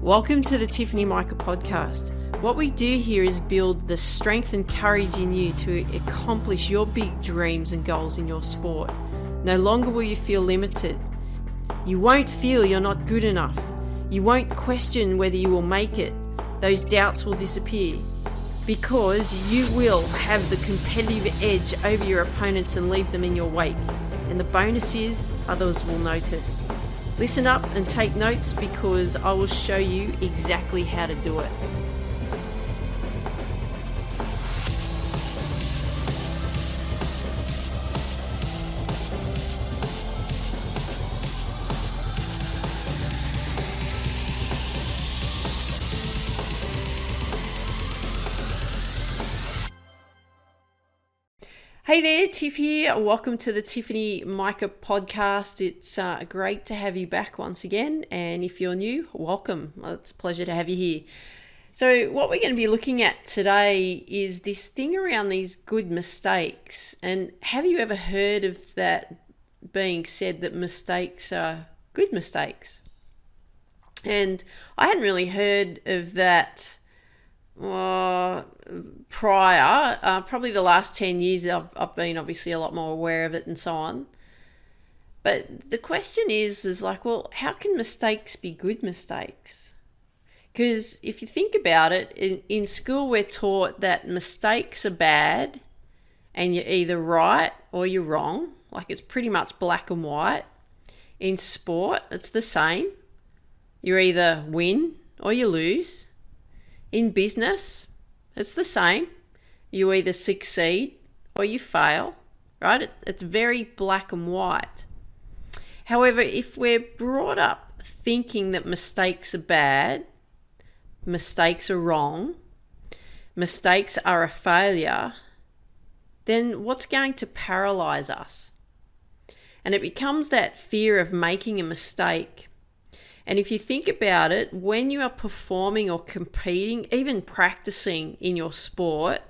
Welcome to the Tiffany Mika podcast. What we do here is build the strength and courage in you to accomplish your big dreams and goals in your sport. No longer will you feel limited. You won't feel you're not good enough. You won't question whether you will make it. Those doubts will disappear because you will have the competitive edge over your opponents and leave them in your wake. And the bonus is others will notice. Listen up and take notes because I will show you exactly how to do it. Hey there, Tiff here. Welcome to the Tiffany Mika podcast. It's great to have you back once again. And if you're new, welcome. It's a pleasure to have you here. So what we're going to be looking at today is this thing around these good mistakes. And have you ever heard of that being said that mistakes are good mistakes? And I hadn't really heard of that prior. Probably the last 10 years I've been obviously a lot more aware of it and so on. But the question is like, well, how can mistakes be good mistakes? Because if you think about it, in school we're taught that mistakes are bad and you're either right or you're wrong. Like it's pretty much black and white. In sport, it's the same. You either win or you lose. In business, it's the same. You either succeed or you fail, right? It's very black and white. However, if we're brought up thinking that mistakes are bad, mistakes are wrong, mistakes are a failure, then what's going to paralyze us? And it becomes that fear of making a mistake. And if you think about it, when you are performing or competing, even practicing in your sport,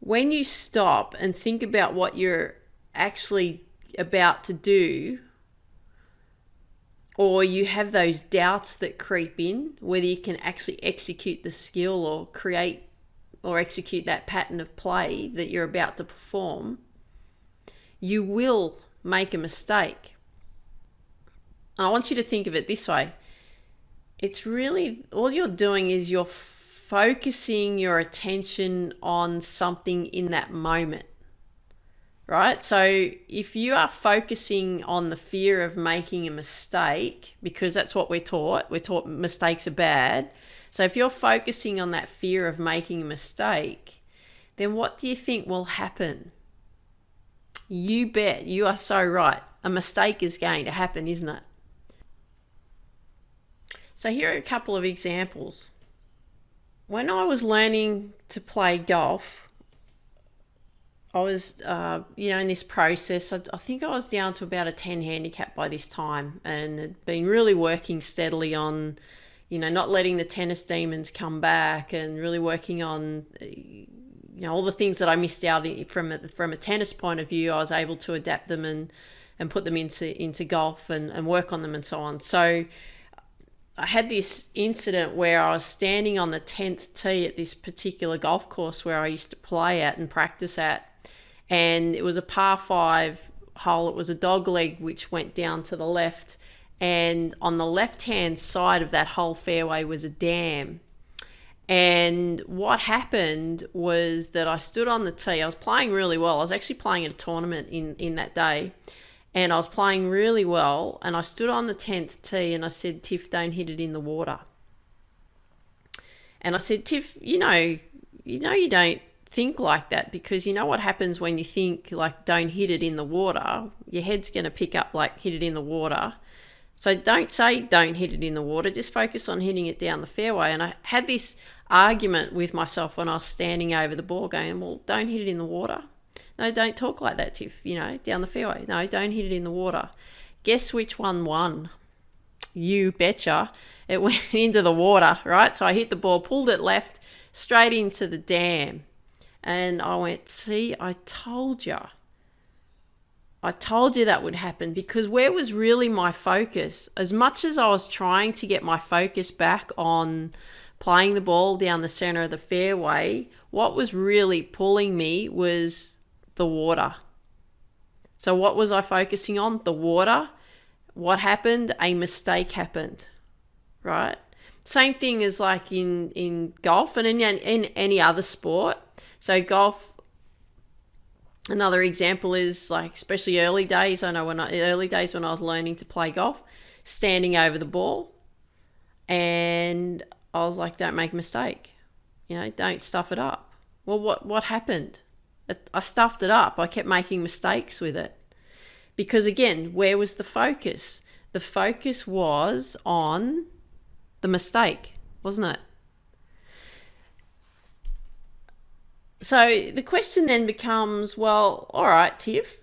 when you stop and think about what you're actually about to do, or you have those doubts that creep in, whether you can actually execute the skill or create or execute that pattern of play that you're about to perform, you will make a mistake. And I want you to think of it this way. It's really, all you're doing is you're focusing your attention on something in that moment, right? So if you are focusing on the fear of making a mistake, because that's what we're taught mistakes are bad. So if you're focusing on that fear of making a mistake, then what do you think will happen? You bet, you are so right. A mistake is going to happen, isn't it? So here are a couple of examples. When I was learning to play golf, I was, in this process, I think I was down to about a 10 handicap by this time and had been really working steadily on, not letting the tennis demons come back and really working on, all the things that I missed out from a tennis point of view. I was able to adapt them and put them into golf and work on them and so on. So I had this incident where I was standing on the 10th tee at this particular golf course where I used to play at and practice at. And it was a par 5 hole. It was a dog leg which went down to the left. And on the left-hand side of that whole fairway was a dam. And what happened was that I stood on the tee. I was playing really well. I was actually playing at a tournament in that day. And I was playing really well, and I stood on the 10th tee and I said, Tiff, don't hit it in the water. And I said, Tiff, you don't think like that, because you know what happens when you think like don't hit it in the water, your head's going to pick up like hit it in the water. So don't say don't hit it in the water, just focus on hitting it down the fairway. And I had this argument with myself when I was standing over the ball going, well, don't hit it in the water. No, don't talk like that, Tiff, down the fairway. No, don't hit it in the water. Guess which one won? You betcha. It went into the water, right? So I hit the ball, pulled it left, straight into the dam. And I went, see, I told you. I told you that would happen, because where was really my focus? As much as I was trying to get my focus back on playing the ball down the center of the fairway, what was really pulling me was the water. So what was I focusing on? The water. What happened? A mistake happened, right? Same thing as like in golf and in any other sport. So golf, another example is like, especially early days. I know early days when I was learning to play golf, standing over the ball, and I was like, don't make a mistake, don't stuff it up. Well, what happened? I stuffed it up. I kept making mistakes with it. Because again, where was the focus? The focus was on the mistake, wasn't it? So the question then becomes, well, all right, Tiff,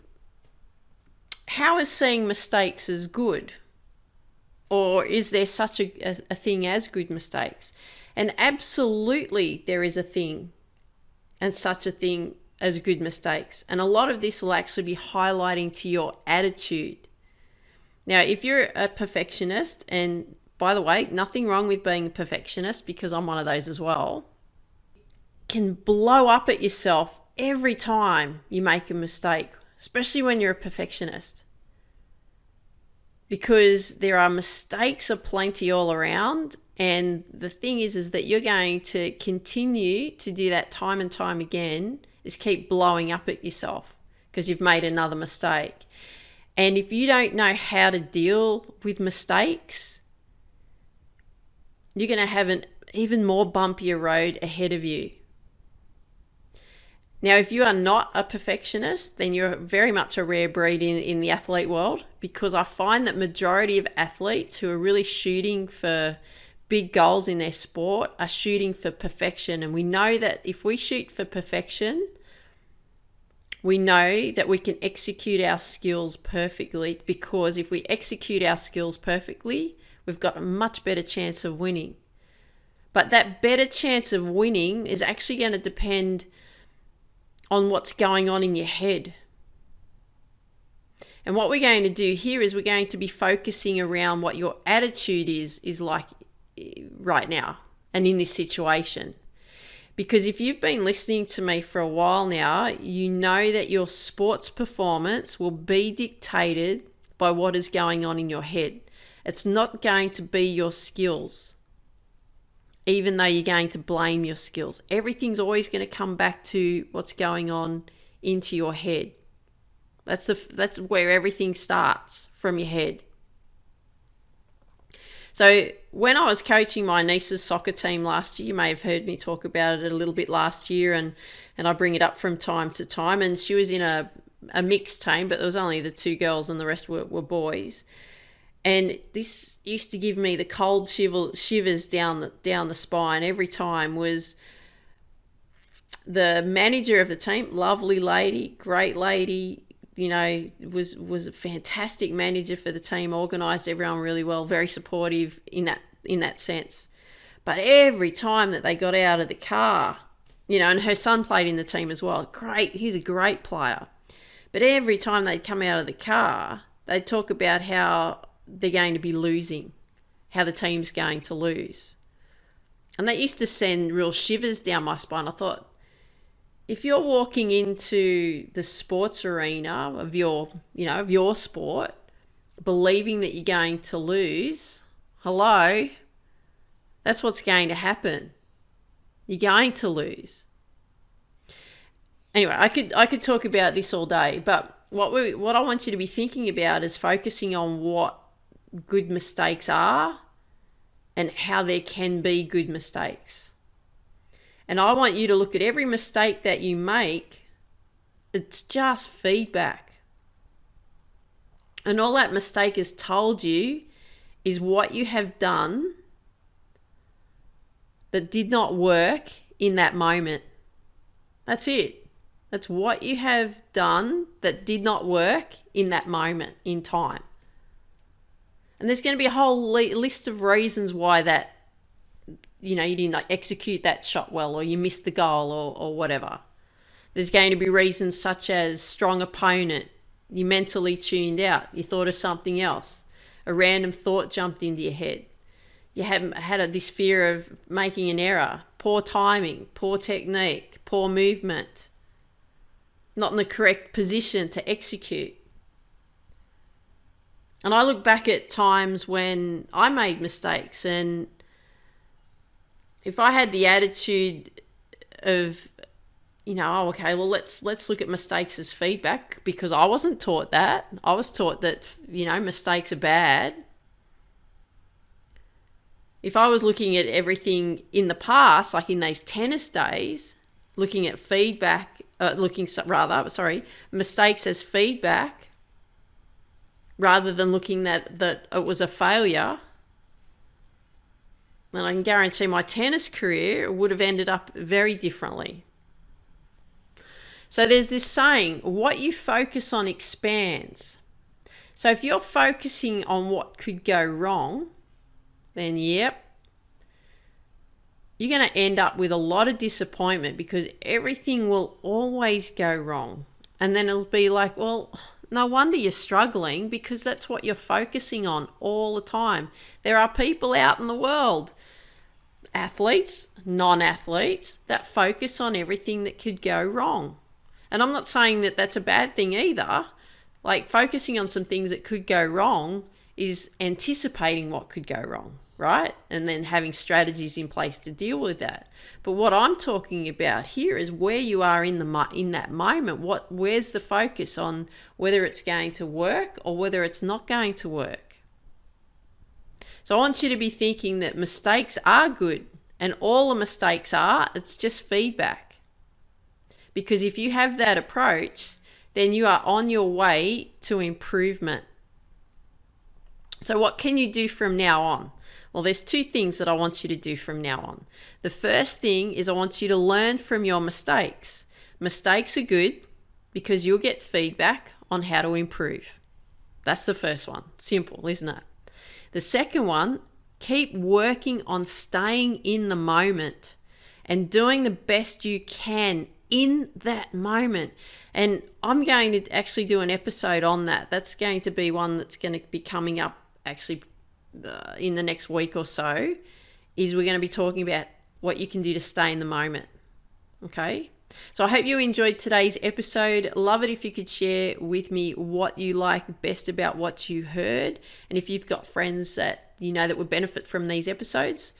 how is seeing mistakes as good? Or is there such a thing as good mistakes? And absolutely there is a thing and such a thing as good mistakes. And a lot of this will actually be highlighting to your attitude. Now, if you're a perfectionist, and by the way, nothing wrong with being a perfectionist, because I'm one of those as well, can blow up at yourself every time you make a mistake, especially when you're a perfectionist. Because there are mistakes aplenty all around, and the thing is that you're going to continue to do that time and time again, is keep blowing up at yourself because you've made another mistake. And if you don't know how to deal with mistakes, you're going to have an even more bumpier road ahead of you. Now, if you are not a perfectionist, then you're very much a rare breed in the athlete world, because I find that majority of athletes who are really shooting for big goals in their sport are shooting for perfection. And we know that if we shoot for perfection, we know that we can execute our skills perfectly, because if we execute our skills perfectly, we've got a much better chance of winning. But that better chance of winning is actually going to depend on what's going on in your head. And what we're going to do here is we're going to be focusing around what your attitude is like right now and in this situation. Because if you've been listening to me for a while now, you know that your sports performance will be dictated by what is going on in your head. It's not going to be your skills, even though you're going to blame your skills. Everything's always going to come back to what's going on into your head. That's where everything starts, from your head. So when I was coaching my niece's soccer team last year, you may have heard me talk about it a little bit last year, and I bring it up from time to time. And she was in a mixed team, but there was only the two girls and the rest were boys. And this used to give me the cold shivers down the spine every time. Was the manager of the team, lovely lady, great lady, was a fantastic manager for the team, organised everyone really well, very supportive in that sense. But every time that they got out of the car, and her son played in the team as well. Great, he's a great player. But every time they'd come out of the car, they'd talk about how they're going to be losing, how the team's going to lose. And that used to send real shivers down my spine. I thought, if you're walking into the sports arena of your sport, believing that you're going to lose, hello, that's what's going to happen. You're going to lose. Anyway, I could talk about this all day, but what I want you to be thinking about is focusing on what good mistakes are and how there can be good mistakes. And I want you to look at every mistake that you make, it's just feedback. And all that mistake has told you is what you have done that did not work in that moment. That's it. That's what you have done that did not work in that moment in time. And there's going to be a whole list of reasons why that, you didn't execute that shot well, or you missed the goal, or whatever. There's going to be reasons such as strong opponent, You mentally tuned out. You thought of something else. A random thought jumped into your head. You had this fear of making an error, poor timing, poor technique, poor movement, not in the correct position to execute. And I look back at times when I made mistakes, and if I had the attitude of, oh, okay, well, let's look at mistakes as feedback, because I wasn't taught that. I was taught that, mistakes are bad. If I was looking at everything in the past, like in those tennis days, looking at mistakes as feedback, rather than looking that it was a failure, then I can guarantee my tennis career would have ended up very differently. So there's this saying, what you focus on expands. So if you're focusing on what could go wrong, then yep, you're going to end up with a lot of disappointment, because everything will always go wrong. And then it'll be like, well, no wonder you're struggling, because that's what you're focusing on all the time. There are people out in the world, athletes, non-athletes, that focus on everything that could go wrong. And I'm not saying that that's a bad thing either. Like, focusing on some things that could go wrong is anticipating what could go wrong, right? And then having strategies in place to deal with that. But what I'm talking about here is where you are in that moment. Where's the focus on whether it's going to work or whether it's not going to work? So I want you to be thinking that mistakes are good, and all the mistakes it's just feedback. Because if you have that approach, then you are on your way to improvement. So what can you do from now on? Well, there's two things that I want you to do from now on. The first thing is I want you to learn from your mistakes. Mistakes are good because you'll get feedback on how to improve. That's the first one. Simple, isn't it? The second one, keep working on staying in the moment and doing the best you can in that moment. And I'm going to actually do an episode on that. That's going to be one that's going to be coming up actually in the next week or so. Is we're going to be talking about what you can do to stay in the moment. Okay? So I hope you enjoyed today's episode. Love it if you could share with me what you like best about what you heard. And if you've got friends that that would benefit from these episodes,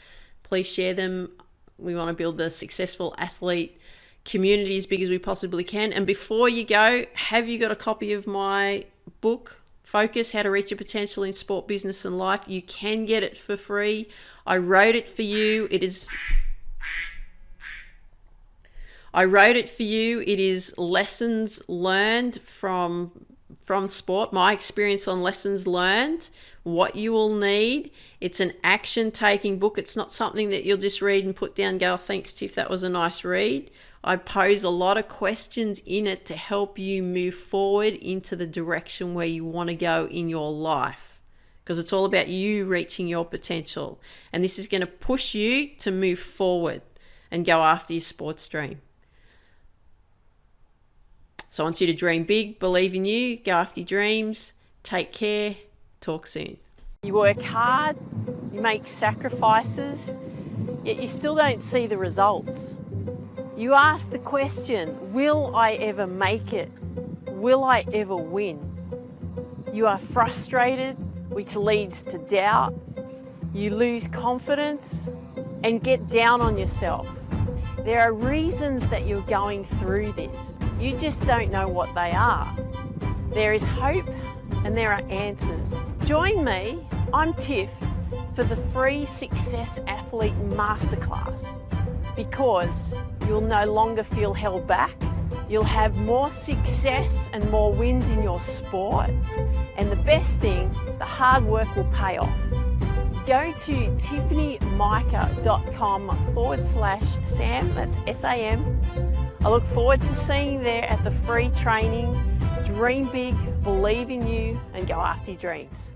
please share them. We want to build the successful athlete community as big as we possibly can. And before you go, have you got a copy of my book, Focus, How to Reach Your Potential in Sport, Business and Life? You can get it for free. I wrote it for you. It is lessons learned from sport, my experience on lessons learned, what you will need. It's an action-taking book. It's not something that you'll just read and put down and go, oh, thanks, Tiff, that was a nice read. I pose a lot of questions in it to help you move forward into the direction where you want to go in your life, because it's all about you reaching your potential. And this is going to push you to move forward and go after your sports dream. So I want you to dream big, believe in you, go after your dreams. Take care. Talk soon. You work hard, you make sacrifices, yet you still don't see the results. You ask the question, will I ever make it? Will I ever win? You are frustrated, which leads to doubt. You lose confidence and get down on yourself. There are reasons that you're going through this. You just don't know what they are. There is hope and there are answers. Join me, I'm Tiff, for the free Success Athlete Masterclass, because you'll no longer feel held back. You'll have more success and more wins in your sport. And the best thing, the hard work will pay off. Go to tiffanyMika.com/Sam, that's SAM. I look forward to seeing you there at the free training. Dream big, believe in you, and go after your dreams.